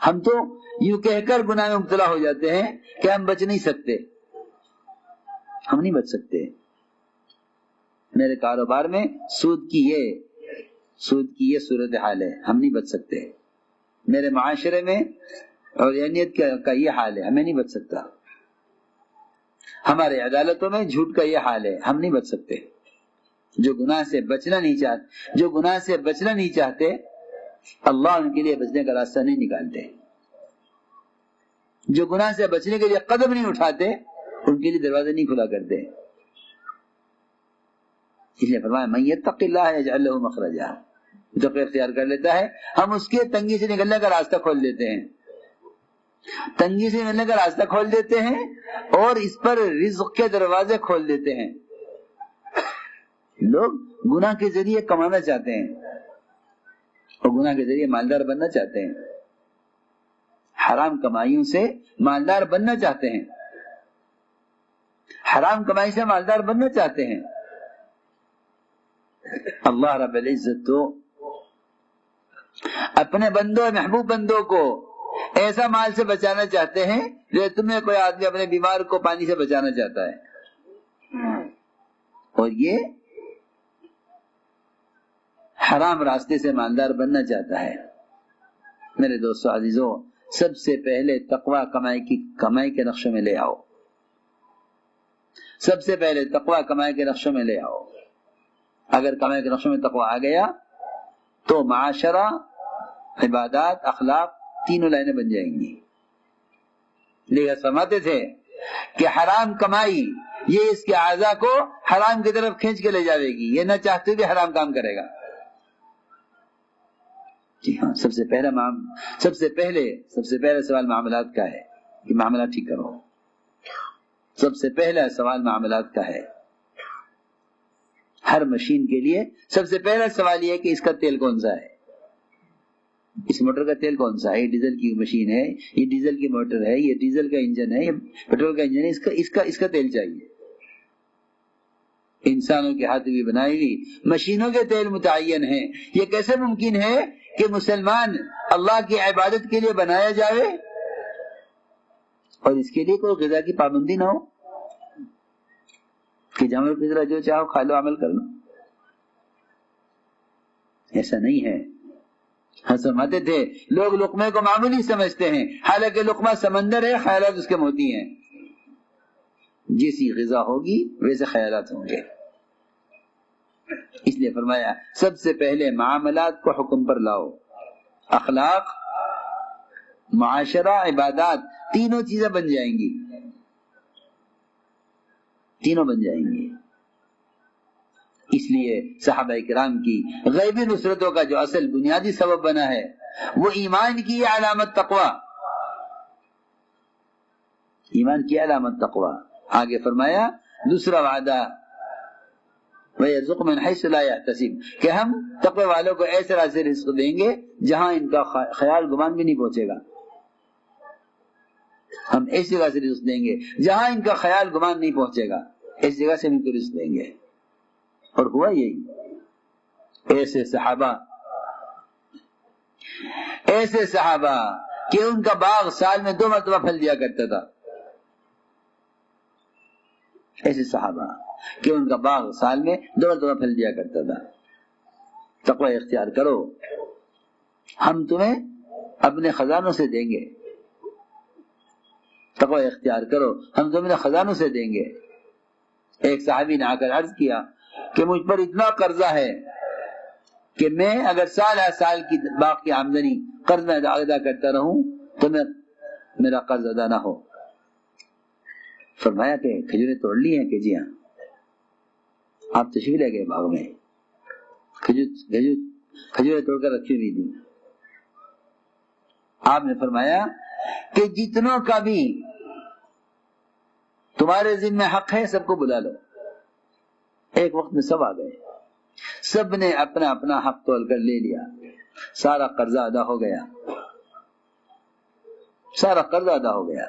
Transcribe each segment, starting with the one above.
ہم تو یوں کہہ کر گناہ میں مبتلا ہو جاتے ہیں کہ ہم بچ نہیں سکتے. ہم نہیں بچ سکتے. میرے کاروبار میں سود کی یہ صورتحال ہے، ہم نہیں بچ سکتے. میرے معاشرے میں اور ذہنیت کا یہ حال ہے، ہمیں نہیں بچ سکتا. ہمارے عدالتوں میں جھوٹ کا یہ حال ہے، ہم نہیں بچ سکتے. جو گناہ سے بچنا نہیں چاہتے اللہ ان کے لیے بچنے کا راستہ نہیں نکالتے. جو گناہ سے بچنے کے لیے قدم نہیں اٹھاتے ان کے لیے دروازے نہیں کھلا کرتے. اس لیے فرمایا من یتق اللہ یجعل له مخرجا، جو اختیار کر لیتا ہے ہم اس کے تنگی سے نکلنے کا راستہ کھول دیتے ہیں. تنگی سے نکلنے کا راستہ کھول دیتے ہیں اور اس پر رزق کے دروازے کھول دیتے ہیں. لوگ گناہ کے ذریعے کمانا چاہتے ہیں اور گناہ کے ذریعے مالدار بننا چاہتے ہیں. حرام کمائیوں سے مالدار بننا چاہتے ہیں، حرام کمائی سے مالدار بننا چاہتے ہیں. اللہ رب العزت تو اپنے بندوں محبوب بندوں کو ایسا مال سے بچانا چاہتے ہیں جیسے تمہیں کوئی آدمی اپنے بیمار کو پانی سے بچانا چاہتا ہے. اور یہ حرام راستے سے مالدار بننا چاہتا ہے. میرے دوستو عزیزو، سب سے پہلے تقوی کمائی کے نقشوں میں لے آؤ. سب سے پہلے تقوی کمائی کے نقشوں میں لے آؤ. اگر کمائی کے نقشوں میں تقوی آ گیا تو معاشرہ، عبادات، اخلاق تینوں لائنیں بن جائیں گی. لیکن فرماتے تھے کہ حرام کمائی یہ اس کے اعضاء کو حرام کی طرف کھینچ کے لے جاوے گی، یہ نہ چاہتے بھی حرام کام کرے گا. جی ہاں، سب سے پہلا سوال معاملات کا ہے کہ معاملات ٹھیک کرو. سب سے پہلا سوال معاملات کا ہے. ہر مشین کے لیے سب سے پہلا سوال یہ ہے کہ اس کا تیل کون سا ہے، اس موٹر کا تیل کون سا ہے. یہ ڈیزل کی مشین ہے، یہ ڈیزل کی موٹر ہے، یہ ڈیزل کا انجن ہے، یہ پیٹرول کا انجن ہے، اس کا تیل چاہیے. انسانوں کے ہاتھ بھی بنائی ہوئی مشینوں کے تیل متعین ہیں. یہ کیسے ممکن ہے کہ مسلمان اللہ کی عبادت کے لیے بنایا جائے اور اس کے لیے کوئی غذا کی پابندی نہ ہو کہ جانور کی طرح جو چاہو کھا لو، عمل کر لو؟ ایسا نہیں ہے. ہم سمجھتے تھے لوگ لقمے کو معمولی سمجھتے ہیں، حالانکہ لقمہ سمندر ہے، خیالات اس کے موتی ہیں. جیسی غذا ہوگی ویسے خیالات ہوں گے. اس لیے فرمایا سب سے پہلے معاملات کو حکم پر لاؤ. اخلاق، معاشرہ، عبادات تینوں چیزیں بن جائیں گی، تینوں بن جائیں گی. اس لیے صحابہ کرام کی غیبی نصرتوں کا جو اصل بنیادی سبب بنا ہے وہ ایمان کی علامت تقوی. ایمان کی علامت تقوی. آگے فرمایا دوسرا وعدہ وَيَرْزُقْ مِنْ حَيْثُ لَا يَحْتَسِبْ، کہ ہم تقوی والوں کو ایسے راستے رزق دیں گے جہاں ان کا خیال گمان بھی نہیں پہنچے گا. ہم ایسی جگہ سے رزق دیں گے جہاں ان کا خیال گمان نہیں پہنچے گا، اس جگہ سے ان کو رزق دیں گے. اور ہوا یہی. ایسے صحابہ کہ ان کا باغ سال میں 2 مرتبہ پھل دیا کرتا تھا. ایسے صحابہ کہ ان کا باغ سال میں 2 مرتبہ پھل دیا کرتا تھا. تقوی اختیار کرو، ہم تمہیں اپنے خزانوں سے دیں گے. تقوی اختیار کرو، ہم تمہیں خزانوں سے دیں گے. ایک صحابی نے آ کر عرض کیا کہ مجھ پر اتنا قرضہ ہے کہ میں اگر سال کی باغ کی آمدنی قرض میں ادا کرتا رہوں تو میرا قرض ادا نہ ہو. فرمایا کہ کھجوریں توڑ لی ہیں؟ کہ جی ہاں. آپ تشریف لے گئے باغ میں، کھجوریں توڑ کر رکھی ہوئی تھی. آپ نے فرمایا کہ جتنوں کا بھی تمہارے ذمہ حق ہے سب کو بلا لو. ایک وقت میں سب آ گئے، سب نے اپنا اپنا حق تول کر لے لیا. سارا قرضہ ادا ہو گیا، سارا قرضہ ادا ہو گیا.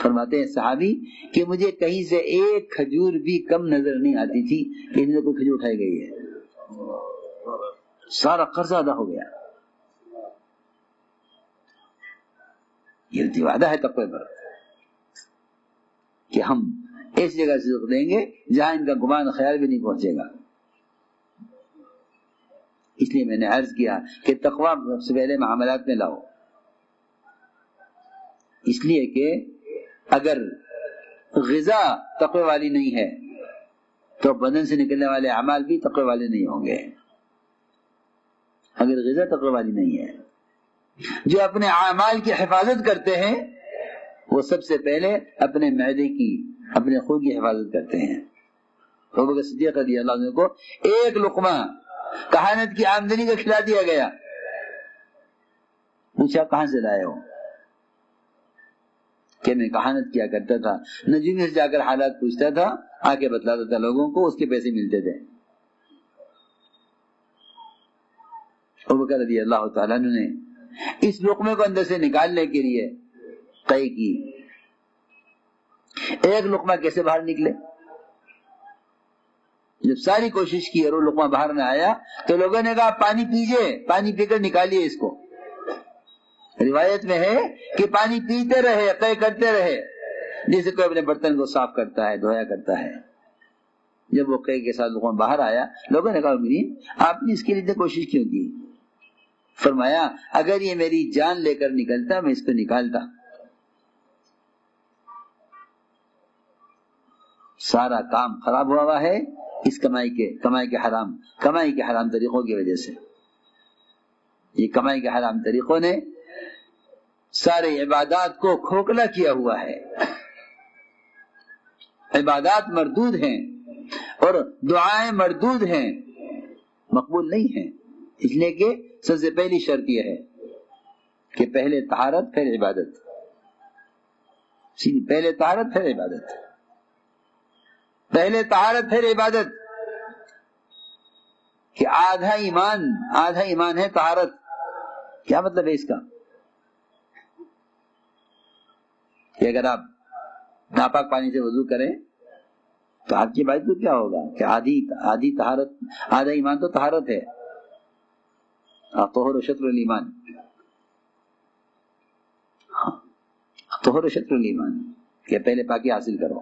فرماتے ہیں صحابی کہ مجھے کہیں سے ایک کھجور بھی کم نظر نہیں آتی تھی کہ ان میں کوئی کھجور اٹھائی گئی ہے. سارا قرضہ ادا ہو گیا. یہ وعدہ ہے تقوی پر کہ ہم ایسی جگہ سے رزق دیں گے جہاں ان کا گمان خیال بھی نہیں پہنچے گا. اس لیے میں نے عرض کیا کہ تقوی سب سے پہلے معاملات میں لاؤ، اس لیے کہ اگر غذا تقوی والی نہیں ہے تو بدن سے نکلنے والے اعمال بھی تقوی والے نہیں ہوں گے. اگر غذا تقوی والی نہیں ہے، جو اپنے اعمال کی حفاظت کرتے ہیں وہ سب سے پہلے اپنے معدے کی، اپنے خون کی حفاظت کرتے ہیں. ابوبکر صدیق رضی اللہ عنہ کو ایک لقمہ کہانت کی آمدنی کا کھلا دیا گیا. پوچھا کہاں سے لائے ہو؟ کہ میں کہانت کیا کرتا تھا، نجومی سے جا کر حالات پوچھتا تھا، آ کے بتلاتا تھا لوگوں کو، اس کے پیسے ملتے تھے. ابوبکر رضی اللہ تعالیٰ عنہ نے اس لقمے کو اندر سے نکالنے کے لیے طے کی ایک لقمہ کیسے باہر نکلے. جب ساری کوشش کی اور وہ لقمہ باہر نہ آیا تو لوگوں نے کہا پانی پیجئے، پانی پی کر نکالیے اس کو. روایت میں ہے کہ پانی پیتے رہے، طے کرتے رہے، جیسے کوئی اپنے برتن کو صاف کرتا ہے، دھویا کرتا ہے. جب وہ قے کے ساتھ لقمہ باہر آیا لوگوں نے کہا امین آپ نے اس کے لیے کوشش کیوں کی؟ فرمایا اگر یہ میری جان لے کر نکلتا میں اس کو نکالتا. سارا کام خراب ہوا ہے اس کمائی کے حرام طریقوں کی وجہ سے. یہ کمائی کے حرام طریقوں نے سارے عبادات کو کھوکھلا کیا ہوا ہے. عبادات مردود ہیں اور دعائیں مردود ہیں، مقبول نہیں ہیں. اس لیے کہ سب سے پہلی شرط یہ ہے کہ پہلے طہارت پھر عبادت. پہلے طہارت پھر عبادت، پہلے طہارت پھر عبادت. کہ آدھا ایمان ہے طہارت. کیا مطلب ہے اس کا؟ کہ اگر آپ ناپاک پانی سے وضو کریں تو آپ کی عبادت کو کیا ہوگا کہ آدھی طہارت، آدھا ایمان تو طہارت ہے. طہور شطر الایمان، طہور شطر الایمان کہ پہلے پاکی حاصل کرو.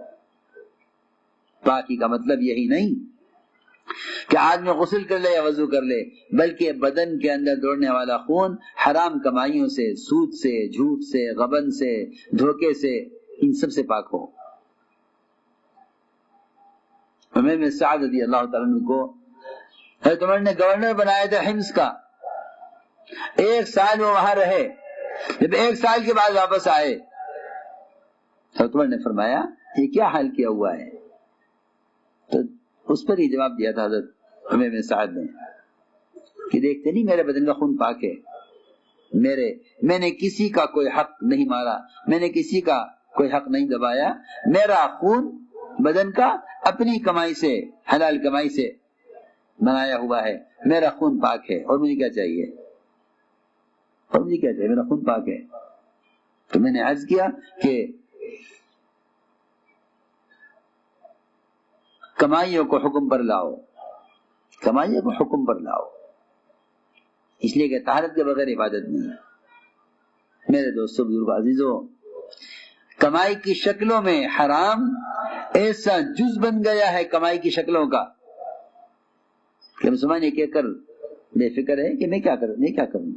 پاکی کا مطلب یہی نہیں کہ آدمی غسل کر لے یا وضو کر لے، بلکہ بدن کے اندر دوڑنے والا خون حرام کمائیوں سے، سود سے، جھوٹ سے، غبن سے، دھوکے سے، ان سب سے پاک ہو. عمر بن سعد رضی اللہ تعالیٰ عنہ کو حضرت عمر نے گورنر بنایا تھا حمص کا. 1 سال وہ وہاں رہے. جب 1 سال کے بعد واپس آئے حضرت عمر نے فرمایا یہ کیا حال کیا ہوا ہے؟ تو اس پر ہی جواب دیا تھا حضرت عمر بن سعد نے کہ دیکھتے نہیں میرے بدن کا خون پاک ہے، میں نے کسی کا کوئی حق نہیں مارا، میں نے کسی کا کوئی حق نہیں دبایا. میرا خون بدن کا اپنی کمائی سے، حلال کمائی سے بنایا ہوا ہے. میرا خون پاک ہے اور مجھے کیا چاہیے؟ میرا خون پاک ہے. تو میں نے عرض کیا کہ کمائیوں کو حکم پر لاؤ، کمائیوں کو حکم پر لاؤ، اس لیے کہ طہارت کے بغیر عبادت نہیں. میرے دوستو، بزرگو، عزیزو، کمائی کی شکلوں میں حرام ایسا جز بن گیا ہے کمائی کی شکلوں کا کہ مسلمان یہ کہہ کر بے فکر ہے کہ میں کیا کروں.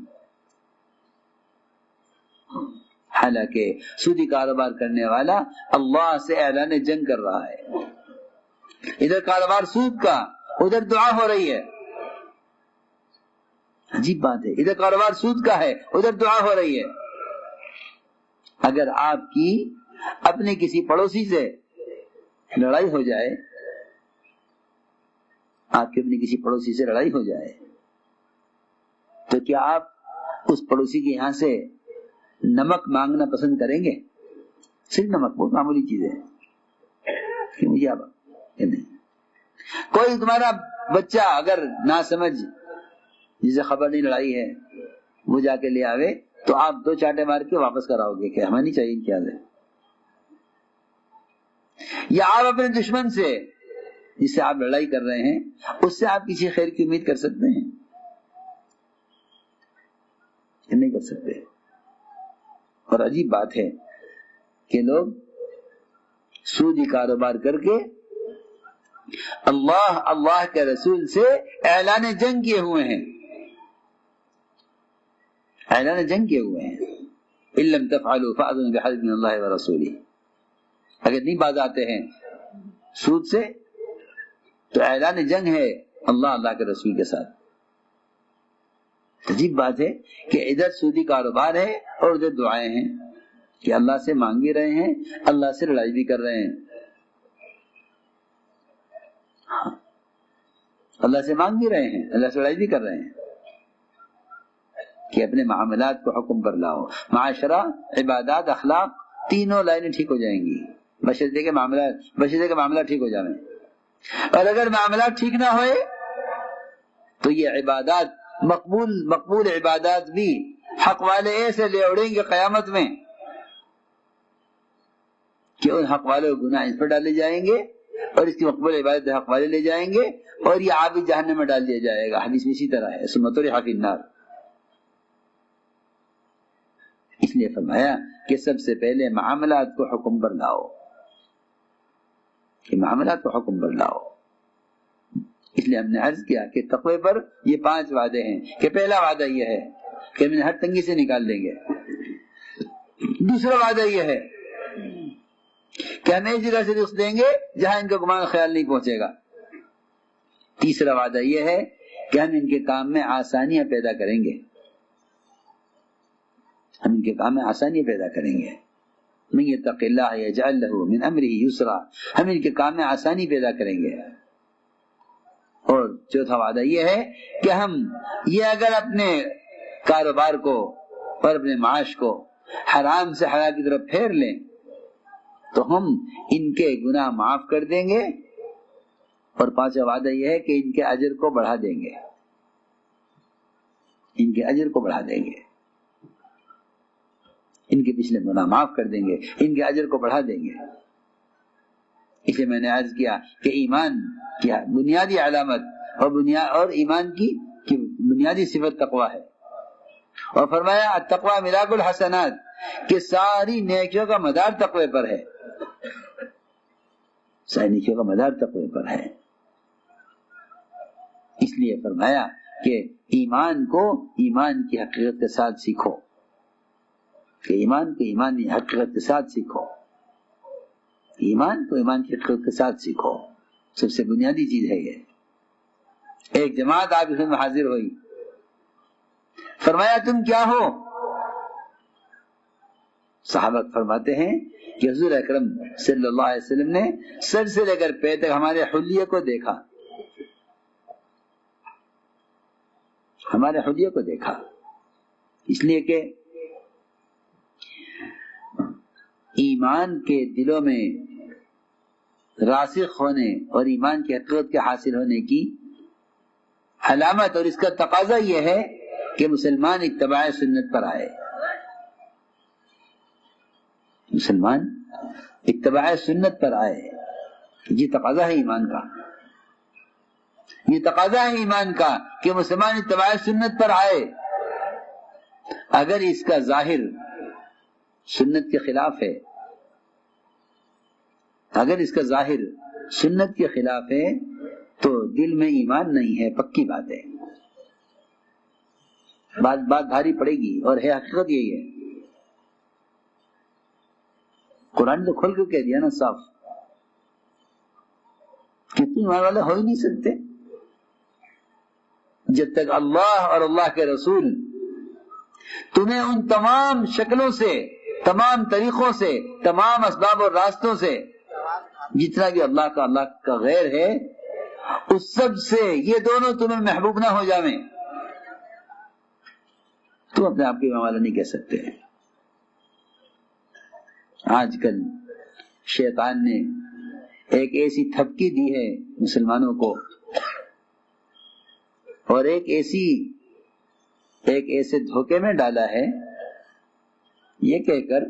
حالانکہ سودی کاروبار کرنے والا اللہ سے اعلان جنگ کر رہا ہے. ادھر کاروبار سود کا، ادھر دعا ہو رہی ہے. عجیب بات ہے، ادھر کاروبار سود کا ہے، ادھر دعا ہو رہی ہے. اگر آپ کی اپنے کسی پڑوسی سے لڑائی ہو جائے، آپ کے اپنے کسی پڑوسی سے لڑائی ہو جائے تو کیا آپ اس پڑوسی کے یہاں سے نمک مانگنا پسند کریں گے؟ صرف نمک، بہت معمولی چیز ہے. مجھے آپ نہیں. کوئی تمہارا بچہ اگر نہ سمجھ جسے خبر نہیں لڑائی ہے وہ جا کے لے آوے تو آپ 2 چاٹے مار کے واپس کراؤ گے کہ ہمیں نہیں چاہیے کیا ہے. یا آپ اپنے دشمن سے جس سے آپ لڑائی کر رہے ہیں اس سے آپ کسی خیر کی امید کر سکتے ہیں؟ نہیں کر سکتے. اور عجیب بات ہے کہ لوگ سودی کاروبار کر کے اللہ کے رسول سے اعلان جنگ کیے ہوئے ہیں، اعلان جنگ کیے ہوئے ہیں. ان لم تفعلوا فاذن بحرب من اللہ ورسولہ. اگر نہیں باز آتے ہیں سود سے تو اعلان جنگ ہے اللہ کے رسول کے ساتھ. عجیب بات ہے کہ ادھر سودی کاروبار ہے اور ادھر دعائیں ہیں کہ اللہ سے مانگ بھی رہے ہیں، اللہ سے لڑائی بھی کر رہے ہیں. اللہ سے مانگ بھی رہے ہیں، اللہ سے لڑائی بھی کر رہے ہیں کہ اپنے معاملات کو حکم پر لاؤ. معاشرہ، عبادات، اخلاق تینوں لائنیں ٹھیک ہو جائیں گی بشرطے کے معاملات ٹھیک ہو جائیں. اور اگر معاملات ٹھیک نہ ہوئے تو یہ عبادات مقبول عبادات بھی حق والے ایسے لے اڑیں گے قیامت میں کہ ان حق والے کو گناہ اس پر ڈالے جائیں گے اور اس کی مقبول عبادت حق والے لے جائیں گے اور یہ عابد جہنم میں ڈال دیا جائے گا. حدیث میں اسی طرح ہے ثم طرح فی النار. اس لیے فرمایا کہ سب سے پہلے معاملات کو حکم پر لاؤ، کہ معاملات کو حکم پر لاؤ. اس لیے ہم نے عرض کیا کہ تقوی پر یہ 5 وعدے ہیں کہ پہلا وعدہ یہ ہے کہ ہم ہر تنگی سے نکال دیں گے. دوسرا وعدہ یہ ہے کہ ہم ایسی جگہ سے رزق دیں گے جہاں ان کا گمان خیال نہیں پہنچے گا. تیسرا وعدہ یہ ہے کہ ہم ان کے کام میں آسانیاں پیدا کریں گے، ہم ان کے کام میں آسانیاں پیدا کریں گے. من یتق اللہ یجعل لہ من امرہ یسرا، ہم ان کے کام میں آسانی پیدا کریں گے. اور چوتھا وعدہ یہ ہے کہ ہم یہ اگر اپنے کاروبار کو اور اپنے معاش کو حرام سے حلال کی طرف پھیر لیں تو ہم ان کے گناہ معاف کر دیں گے. اور پانچواں وعدہ یہ ہے کہ ان کے اجر کو بڑھا دیں گے، ان کے اجر کو بڑھا دیں گے، ان کے پچھلے گناہ معاف کر دیں گے، ان کے اجر کو بڑھا دیں گے. اس لیے میں نے عرض کیا کہ ایمان کی بنیادی علامت اور ایمان کی بنیادی صفت تقوی ہے. اور فرمایا التقوی ملاک الحسنات، کہ ساری نیکیوں کا مدار تقوی پر ہے، ساری نیکیوں کا مدار تقوی پر ہے. اس لیے فرمایا کہ ایمان کو ایمان کی حقیقت کے ساتھ سیکھو، کہ ایمان کو ایمان کی حقیقت کے ساتھ سیکھو، ایمان کو ایمان کی حقیقت کے ساتھ سیکھو. سب سے بنیادی چیز ہے یہ. ایک جماعت آپ میں حاضر ہوئی، فرمایا تم کیا ہو؟ صحابہ فرماتے ہیں کہ حضور اکرم صلی اللہ علیہ وسلم نے سر سے لے کر پیر تک ہمارے حلیے کو دیکھا، ہمارے حلیے کو دیکھا. اس لیے کہ ایمان کے دلوں میں راسخ ہونے اور ایمان کی حقیقت کے حاصل ہونے کی علامت اور اس کا تقاضا یہ ہے کہ مسلمان اتباع سنت پر آئے، مسلمان اتباع سنت پر آئے. یہ تقاضا ہے ایمان کا، یہ تقاضا ہے ایمان کا کہ مسلمان اتباع سنت پر آئے. اگر اس کا ظاہر سنت کے خلاف ہے، اگر اس کا ظاہر سنت کے خلاف ہے تو دل میں ایمان نہیں ہے، پکی بات ہے. بات بھاری پڑے گی اور ہے حقیقت یہی ہے. قرآن تو کھول کے کہہ دیا نا صاف کہ تم ایمان والے ہو ہی نہیں سکتے جب تک اللہ اور اللہ کے رسول تمہیں ان تمام شکلوں سے، تمام طریقوں سے، تمام اسباب اور راستوں سے، جتنا بھی اللہ کا غیر ہے اس سب سے یہ دونوں تمہیں محبوب نہ ہو جائیں، تم اپنے آپ کے ایمان والا نہیں کہہ سکتے. آج کل شیطان نے ایک ایسی تھپکی دی ہے مسلمانوں کو اور ایک ایسے دھوکے میں ڈالا ہے یہ کہہ کر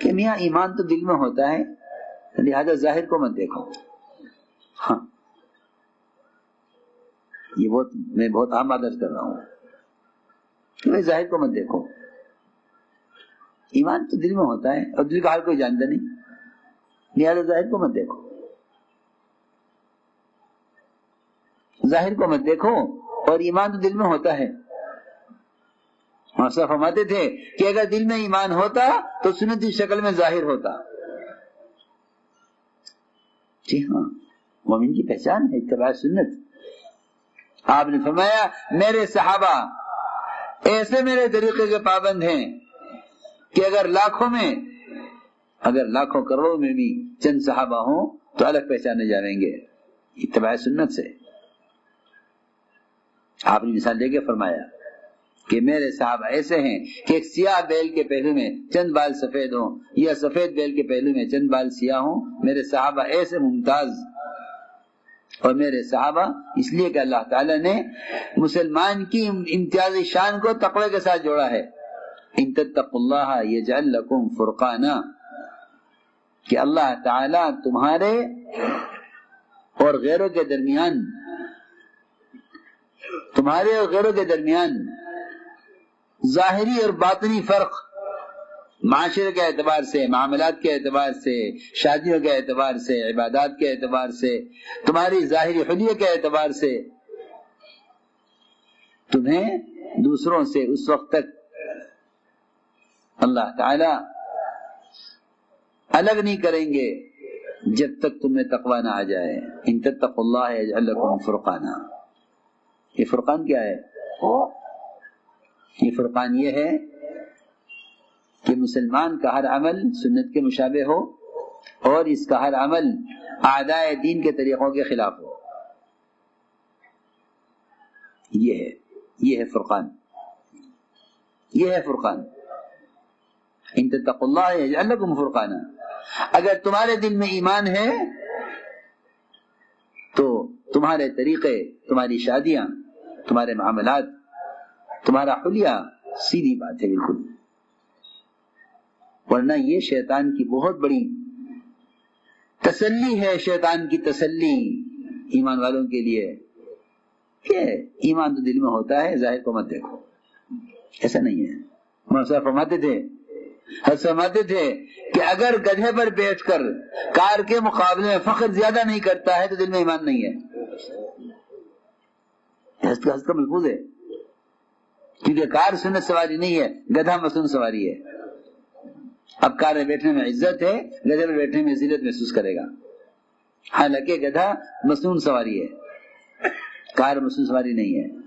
کہ میاں ایمان تو دل میں ہوتا ہے لہذا ظاہر کو مت دیکھو. ہاں یہ میں بہت عام بات کر رہا ہوں کہ ظاہر کو مت دیکھو. ایمان تو دل میں ہوتا ہے اور دل کا حال کوئی جانتا نہیں، لہٰذا ظاہر کو مت دیکھو، ظاہر کو مت دیکھو، اور ایمان تو دل میں ہوتا ہے۔ ہم فرماتے تھے کہ اگر دل میں ایمان ہوتا تو سنتی شکل میں ظاہر ہوتا۔ جی ہاں، مومن کی پہچان ہے اتباع سنت۔ آپ نے فرمایا میرے صحابہ ایسے میرے طریقے کے پابند ہیں کہ اگر لاکھوں کروڑوں میں بھی چند صحابہ ہوں تو الگ پہچانے جائیں گے اتباع سنت سے۔ آپ نے مثال دے کے فرمایا کہ میرے صحابہ ایسے ہیں کہ ایک سیاہ بیل کے پہلو میں چند بال سفید ہوں یا سفید بیل کے پہلو میں چند بال سیاہ ہوں، میرے صحابہ ایسے ممتاز۔ اور میرے صحابہ اس لیے کہ اللہ تعالیٰ نے مسلمان کی امتیازی شان کو تقوی کے ساتھ جوڑا ہے، ان تتقوا اللہ یجعل لکم فرقانا، کہ اللہ تعالیٰ تمہارے اور غیروں کے درمیان ظاہری اور باطنی فرق، معاشرے کے اعتبار سے، معاملات کے اعتبار سے، شادیوں کے اعتبار سے، عبادات کے اعتبار سے، تمہاری ظاہری حلیے کے اعتبار سے تمہیں دوسروں سے اس وقت تک اللہ تعالی الگ نہیں کریں گے جب تک تمہیں تقوی نہ آ جائے۔ ان تتقوا اللہ یجعل لکم فرقانا۔ یہ فرقان کیا ہے؟ یہ فرقان یہ ہے کہ مسلمان کا ہر عمل سنت کے مشابہ ہو اور اس کا ہر عمل اعداء دین کے طریقوں کے خلاف ہو۔ یہ ہے فرقان، یہ ہے فرقان۔ ان تتقوا اللہ یجعل لکم فرقانا۔ اگر تمہارے دل میں ایمان ہے تو تمہارے طریقے، تمہاری شادیاں، تمہارے معاملات، تمہارا حلیہ سیدھی بات ہے بالکل۔ ورنہ یہ شیطان کی بہت بڑی تسلی ہے، شیطان کی تسلی ایمان والوں کے لیے کہ ایمان تو دل میں ہوتا ہے، ظاہر کو مت دیکھو۔ ایسا نہیں ہے۔ ہم فرماتے تھے کہ اگر گدھے پر بیٹھ کر کار کے مقابلے میں فخر زیادہ نہیں کرتا ہے تو دل میں ایمان نہیں ہے۔ حضرت کا ملفوظ ہے، کیونکہ کار سنت سواری نہیں ہے، گدھا مسنون سواری ہے۔ اب کار میں بیٹھنے میں عزت ہے، گدھے میں بیٹھنے میں ذلت محسوس کرے گا، حالانکہ گدھا مسنون سواری ہے، کار مسنون سواری نہیں ہے۔